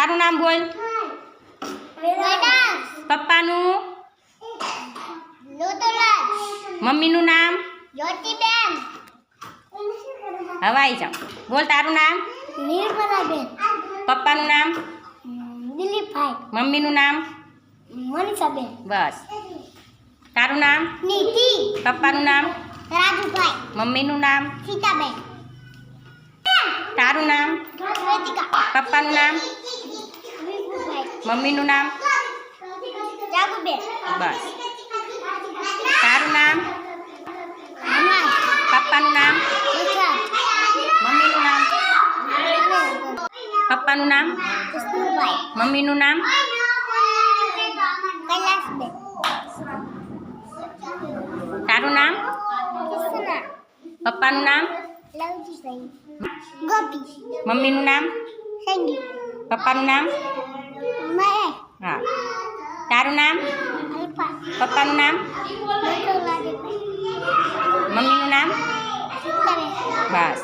તારું નામ બોલ. પપ્પાનું. મમ્મીનું નામ. હવાઈ જાઓ. બોલ તારું નામ. પપ્પાનું નામ. દિલીપભાઈ. મમ્મીનું નામ. મનીષાબેન. બસ. તારું નામ. નીતિ. પપ્પાનું નામ. રાજુભાઈ. મમ્મીનું નામ. સીતાબેન. તારું નામ. કૃતિકા. પપ્પાનું નામ. વિપુલભાઈ. મમ્મીનું નામ. જાગુબેન. બસ. તારું નામ. અમર. પપ્પાનું નામ. વિશાલ. મમ્મીનું નામ. પપ્પાનું નામ. કૃષ્ણભાઈ. મમ્મીનું નામ. કૈલાસબેન. તારું નામ. કૃષ્ણા. પપ્પાનું નામ. લવજીભાઈ. ગોપી. મમ્મીનું નામ. સંગીત. પપ્પાનું નામ. મહેશ. હા. તારું નામ. અલ્પા. પપ્પાનું નામ. ડોક્ટર રાજુભાઈ. મમ્મીનું નામ. સીતાબેન. બસ.